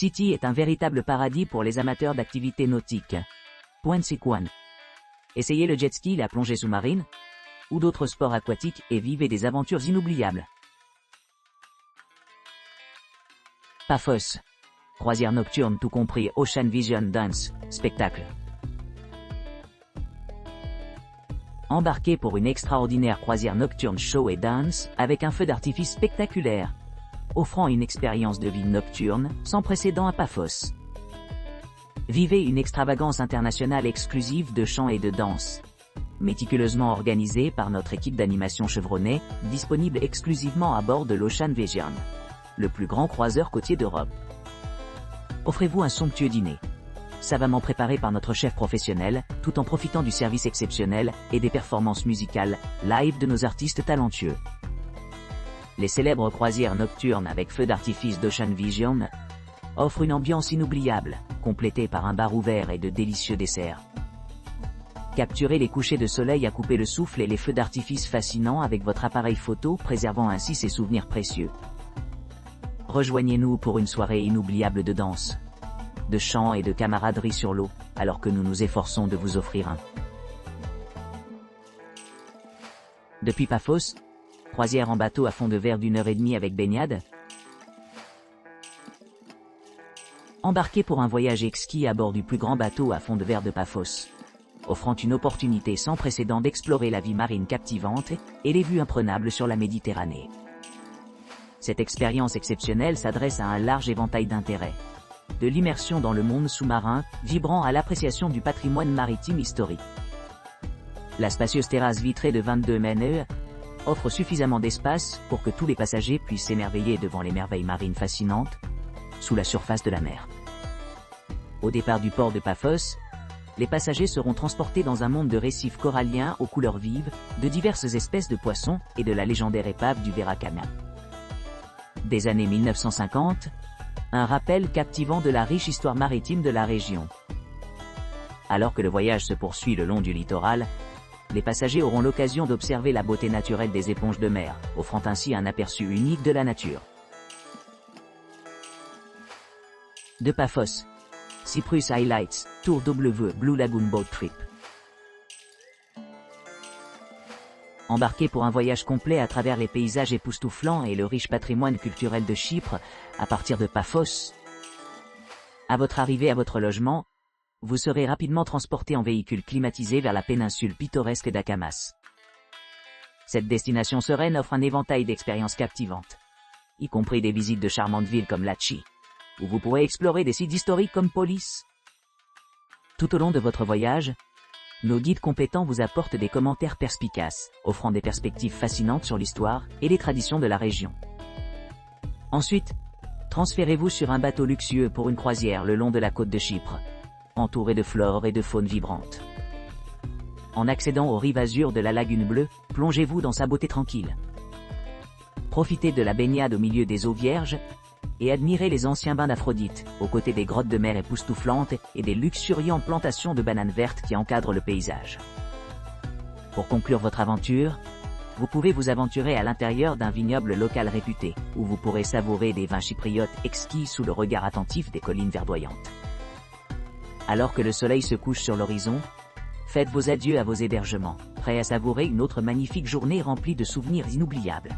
City est un véritable paradis pour les amateurs d'activités nautiques. Point Sequan. Essayez le jet ski, la plongée sous-marine, ou d'autres sports aquatiques et vivez des aventures inoubliables. Paphos. Croisière nocturne tout compris Ocean Vision Dance, spectacle. Embarquez pour une extraordinaire croisière nocturne show et dance avec un feu d'artifice spectaculaire, offrant une expérience de vie nocturne sans précédent à Paphos. Vivez une extravagance internationale exclusive de chant et de danse, méticuleusement organisée par notre équipe d'animation chevronnée, disponible exclusivement à bord de l'Ocean Vision, le plus grand croiseur côtier d'Europe. Offrez-vous un somptueux dîner, savamment préparé par notre chef professionnel, tout en profitant du service exceptionnel et des performances musicales live de nos artistes talentueux. Les célèbres croisières nocturnes avec feu d'artifice d'Ocean Vision offrent une ambiance inoubliable, complétée par un bar ouvert et de délicieux desserts. Capturez les couchers de soleil à couper le souffle et les feux d'artifice fascinants avec votre appareil photo, préservant ainsi ces souvenirs précieux. Rejoignez-nous pour une soirée inoubliable de danse, de chant et de camaraderie sur l'eau, alors que nous nous efforçons de vous offrir un. Depuis Paphos, croisière en bateau à fond de verre d'1h30 avec baignade. Embarquez pour un voyage exquis à bord du plus grand bateau à fond de verre de Paphos, offrant une opportunité sans précédent d'explorer la vie marine captivante et les vues imprenables sur la Méditerranée. Cette expérience exceptionnelle s'adresse à un large éventail d'intérêts, de l'immersion dans le monde sous-marin, vibrant à l'appréciation du patrimoine maritime historique. La spacieuse terrasse vitrée de 22 mètres offre suffisamment d'espace pour que tous les passagers puissent s'émerveiller devant les merveilles marines fascinantes, sous la surface de la mer. Au départ du port de Paphos, les passagers seront transportés dans un monde de récifs coralliens aux couleurs vives, de diverses espèces de poissons et de la légendaire épave du Veracana. Des années 1950, un rappel captivant de la riche histoire maritime de la région. Alors que le voyage se poursuit le long du littoral, les passagers auront l'occasion d'observer la beauté naturelle des éponges de mer, offrant ainsi un aperçu unique de la nature. De Paphos. Cyprus Highlights, Tour W Blue Lagoon Boat Trip. Embarquez pour un voyage complet à travers les paysages époustouflants et le riche patrimoine culturel de Chypre, à partir de Paphos. À votre arrivée à votre logement, vous serez rapidement transporté en véhicule climatisé vers la péninsule pittoresque d'Akamas. Cette destination sereine offre un éventail d'expériences captivantes, y compris des visites de charmantes villes comme Latchi, où vous pourrez explorer des sites historiques comme Polis. Tout au long de votre voyage, nos guides compétents vous apportent des commentaires perspicaces, offrant des perspectives fascinantes sur l'histoire et les traditions de la région. Ensuite, transférez-vous sur un bateau luxueux pour une croisière le long de la côte de Chypre, entouré de flore et de faune vibrantes. En accédant aux rives azur de la lagune bleue, plongez-vous dans sa beauté tranquille. Profitez de la baignade au milieu des eaux vierges, et admirez les anciens bains d'Aphrodite, aux côtés des grottes de mer époustouflantes et des luxuriantes plantations de bananes vertes qui encadrent le paysage. Pour conclure votre aventure, vous pouvez vous aventurer à l'intérieur d'un vignoble local réputé, où vous pourrez savourer des vins chypriotes exquis sous le regard attentif des collines verdoyantes. Alors que le soleil se couche sur l'horizon, faites vos adieux à vos hébergements, prêts à savourer une autre magnifique journée remplie de souvenirs inoubliables.